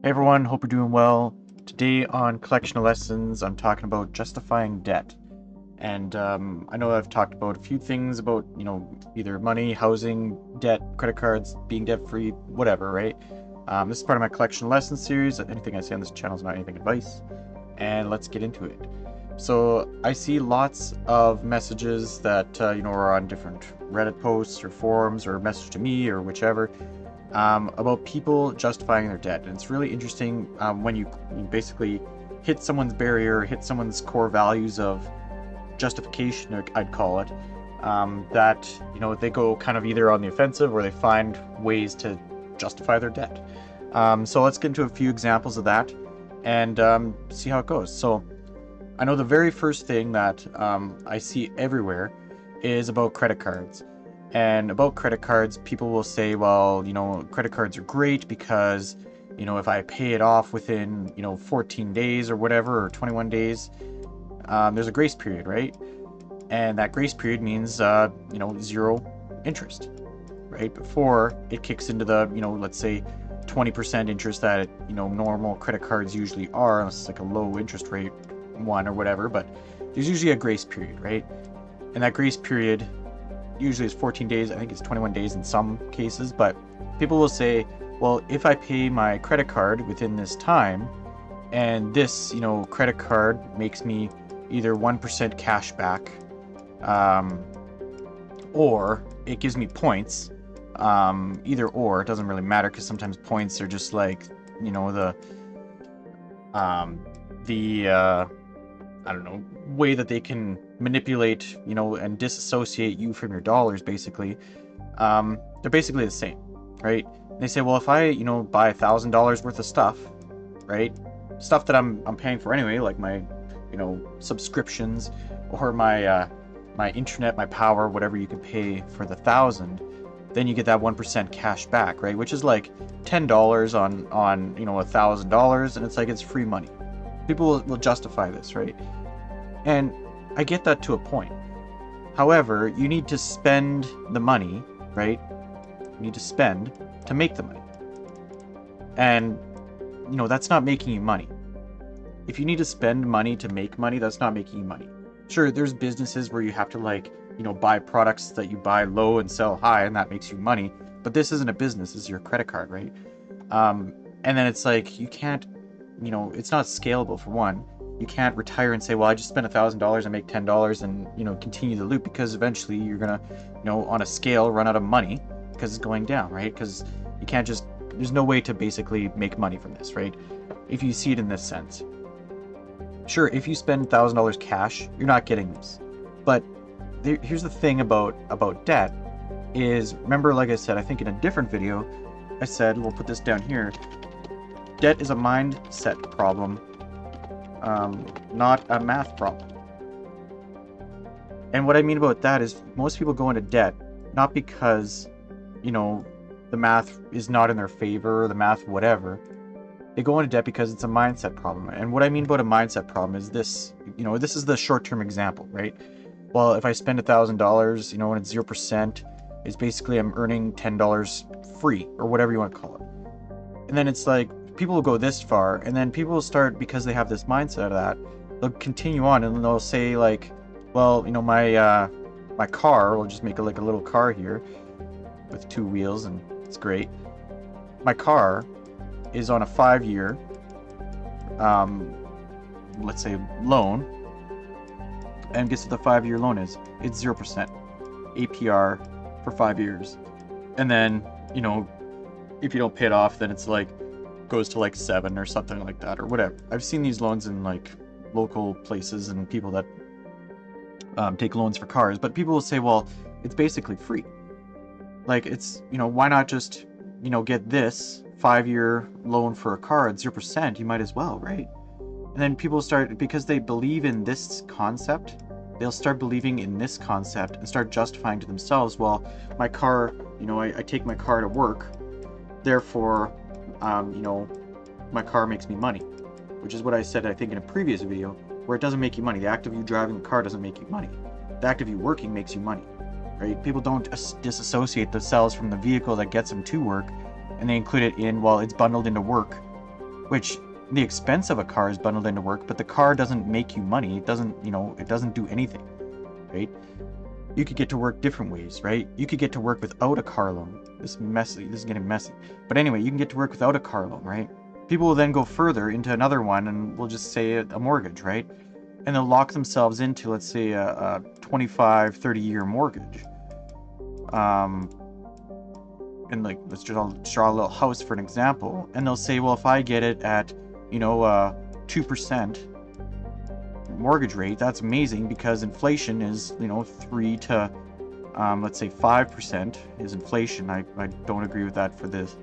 Hey everyone, hope you're doing well. Today on Collection of Lessons, I'm talking about justifying debt. And I know I've talked about a few things about, either money, housing, debt, credit cards, being debt-free, whatever, right? This is part of my Collection of Lessons series. Anything I say on this channel is not anything advice. And let's get into it. So I see lots of messages that, are on different Reddit posts or forums or message to me or whichever, about people justifying their debt. And it's really interesting when you basically hit someone's barrier, hit someone's core values of justification, I'd call it, that, they go kind of either on the offensive or they find ways to justify their debt. So let's get into a few examples of that and see how it goes. So I know the very first thing that I see everywhere is about credit cards. And about credit cards, people will say, well, credit cards are great because, if I pay it off within, 14 days or whatever, or 21 days, there's a grace period, right? And that grace period means, zero interest, right? Before it kicks into the, let's say 20% interest that, normal credit cards usually are, unless it's like a low interest rate one or whatever, but there's usually a grace period, right? And that grace period usually is 14 days. I think it's 21 days in some cases, but people will say, well, if I pay my credit card within this time and this, credit card makes me either 1% cash back, or it gives me points, either or, it doesn't really matter because sometimes points are just like, the I don't know, way that they can manipulate, and disassociate you from your dollars, basically. They're basically the same, right? They say, well, if I, buy $1,000 worth of stuff, right? Stuff that I'm paying for anyway, like my, subscriptions or my internet, my power, whatever you can pay for the 1,000, then you get that 1% cash back, right? Which is like $10 on $1,000, and it's like it's free money. People will justify this, right? And I get that to a point. However, you need to spend the money, right? You need to spend to make the money. And, that's not making you money. If you need to spend money to make money, that's not making you money. Sure, there's businesses where you have to buy products that you buy low and sell high, and that makes you money. But this isn't a business, this is your credit card, right? And then it's like, you can't, it's not scalable for one. You can't retire and say, well, I just spent $1,000 and make $10 and, continue the loop, because eventually you're going to, on a scale, run out of money because it's going down, right? Because you can't just, there's no way to basically make money from this, right? If you see it in this sense. Sure, if you spend $1,000 cash, you're not getting this. But here's the thing about debt is, remember, like I said, I think in a different video, I said, we'll put this down here, debt is a mindset problem, not a math problem. And what I mean about that is most people go into debt not because, the math is not in their favor or the math whatever. They go into debt because it's a mindset problem. And what I mean about a mindset problem is this, this is the short-term example, right? Well, if I spend $1,000, and it's 0%, it's basically I'm earning $10 free or whatever you want to call it. And then it's like, people will go this far, and then people will start, because they have this mindset of that, they'll continue on and they'll say like, well, my car, we'll just make it like a little car here with 2 wheels, and it's great. My car is on a 5-year, let's say loan, and guess what the 5-year loan is? It's 0% APR for 5 years. And then, if you don't pay it off, then it's like, goes to like 7 or something like that, or whatever. I've seen these loans in like local places and people that take loans for cars, but people will say, well, it's basically free. Like, it's, why not just, get this 5-year loan for a car at 0%? You might as well, right? And then people start, because they believe in this concept, they'll start believing in this concept and start justifying to themselves, well, my car, I take my car to work, therefore, my car makes me money, which is what I said, I think, in a previous video, where it doesn't make you money. The act of you driving the car doesn't make you money. The act of you working makes you money, right? People don't disassociate themselves from the vehicle that gets them to work, and they include it in, well, it's bundled into work, which the expense of a car is bundled into work, but the car doesn't make you money. It doesn't, it doesn't do anything, right? You could get to work different ways, right? You could get to work without a car loan. This is getting messy. But anyway, you can get to work without a car loan, right? People will then go further into another one, and we'll just say a mortgage, right? And they'll lock themselves into, let's say, a 25, 30-year mortgage. And like, let's just draw a little house for an example. And they'll say, well, if I get it at, 2% mortgage rate, that's amazing, because inflation is, 3 to, let's say 5% is inflation. I don't agree with that for this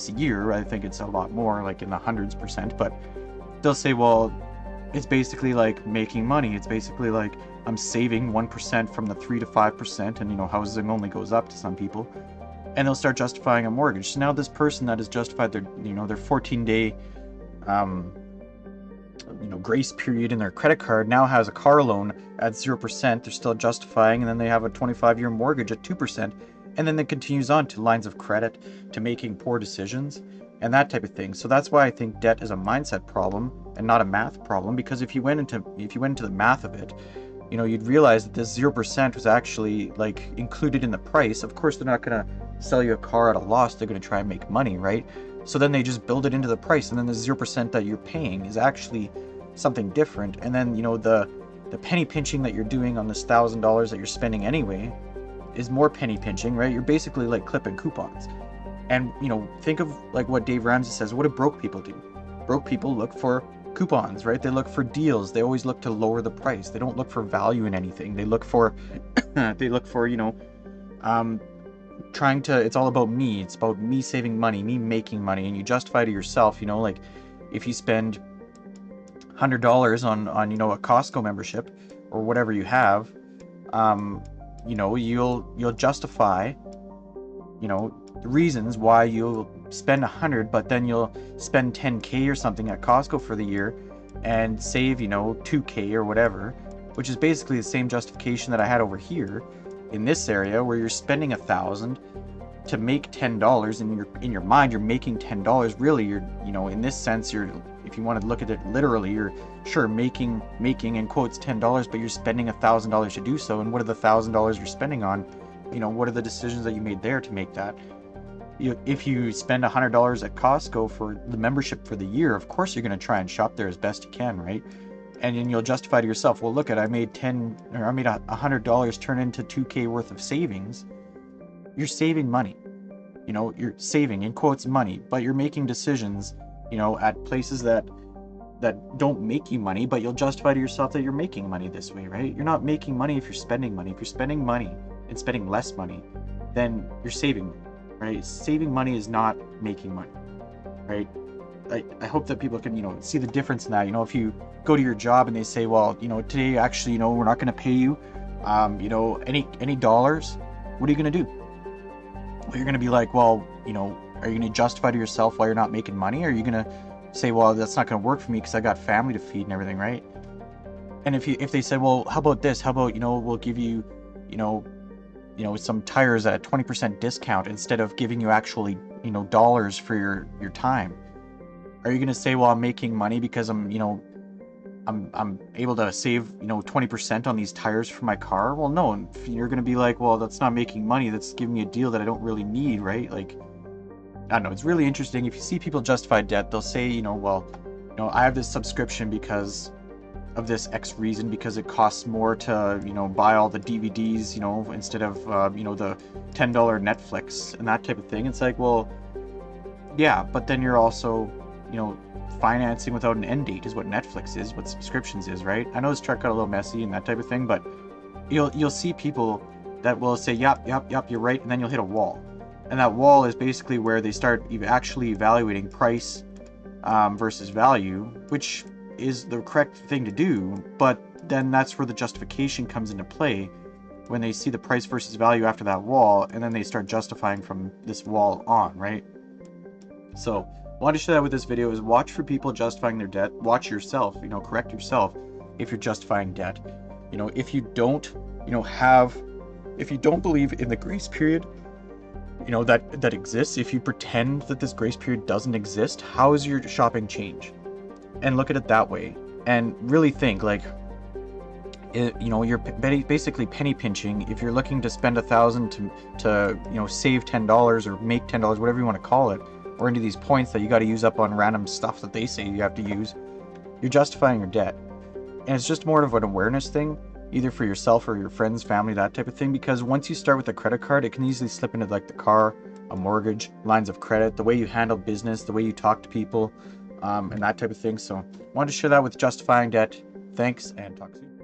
year. I think it's a lot more, like in the hundreds percent. But they'll say, well, it's basically like making money. It's basically like I'm saving 1% from the 3 to 5%, and housing only goes up to some people. And they'll start justifying a mortgage. So now this person that has justified their 14-day grace period in their credit card now has a car loan at 0%. They're still justifying, and then they have a 25-year mortgage at 2%, and then it continues on to lines of credit, to making poor decisions, and that type of thing. So that's why I think debt is a mindset problem and not a math problem, because if you went into the math of it, you'd realize that this 0% was actually like included in the price. Of course, they're not going to sell you a car at a loss. They're going to try and make money, right? So then they just build it into the price, and then the 0% that you're paying is actually something different. And then the penny pinching that you're doing on this $1,000 that you're spending anyway is more penny pinching, right? You're basically like clipping coupons. And think of like what Dave Ramsey says. What do broke people do? Broke people look for coupons, right? They look for deals. They always look to lower the price. They don't look for value in anything. They look for trying to, it's all about me. It's about me saving money, me making money, and you justify to yourself, like if you spend $100 on a Costco membership or whatever you have, you'll justify, the reasons why you'll spend 100, but then you'll spend 10K or something at Costco for the year and save, 2K or whatever, which is basically the same justification that I had over here in this area, where you're spending $1,000 to make $10, and in your mind you're making $10. Really, you're in this sense, if you want to look at it literally, you're sure making in quotes $10, but you're spending $1,000 to do so. And what are the $1,000 you're spending on? What are the decisions that you made there to make that? If you spend $100 at Costco for the membership for the year, of course you're going to try and shop there as best you can, right? And then you'll justify to yourself, well, look, I made $100 turn into 2K worth of savings. You're saving money. You're saving in quotes money, but you're making decisions, at places that don't make you money, but you'll justify to yourself that you're making money this way, right? You're not making money if you're spending money. If you're spending money and spending less money, then you're saving, right? Saving money is not making money, right? I hope that people can, see the difference in that. If you go to your job and they say, well, today actually, we're not going to pay you, any dollars, what are you going to do? Well, you're going to be like, well, are you going to justify to yourself why you're not making money? Or are you going to say, well, that's not going to work for me because I got family to feed and everything, right? And if they say, well, how about this? How about, we'll give you, some tires at a 20% discount instead of giving you actually, dollars for your time. Are you going to say, well, I'm making money because I'm able to save, 20% on these tires for my car? Well, no, you're going to be like, well, that's not making money. That's giving me a deal that I don't really need, right? Like, I don't know. It's really interesting. If you see people justify debt, they'll say, I have this subscription because of this X reason, because it costs more to, buy all the DVDs, instead of, the $10 Netflix and that type of thing. It's like, well, yeah, but then you're also, financing without an end date is what Netflix is, what subscriptions is, right? I know this truck got a little messy and that type of thing, but you'll see people that will say, yep, you're right, and then you'll hit a wall. And that wall is basically where they start actually evaluating price versus value, which is the correct thing to do, but then that's where the justification comes into play, when they see the price versus value after that wall, and then they start justifying from this wall on, right? So I want to share that with this video is watch for people justifying their debt. Watch yourself, correct yourself if you're justifying debt. If you don't, if you don't believe in the grace period, that exists, if you pretend that this grace period doesn't exist, how is your shopping change? And look at it that way, and really think like, you're basically penny pinching. If you're looking to spend 1,000 to save $10 or make $10, whatever you want to call it, or into these points that you got to use up on random stuff that they say you have to use, you're justifying your debt. And it's just more of an awareness thing, either for yourself or your friends, family, that type of thing. Because once you start with a credit card, it can easily slip into like the car, a mortgage, lines of credit, the way you handle business, the way you talk to people, and that type of thing. So I wanted to share that with justifying debt. Thanks, and talk soon.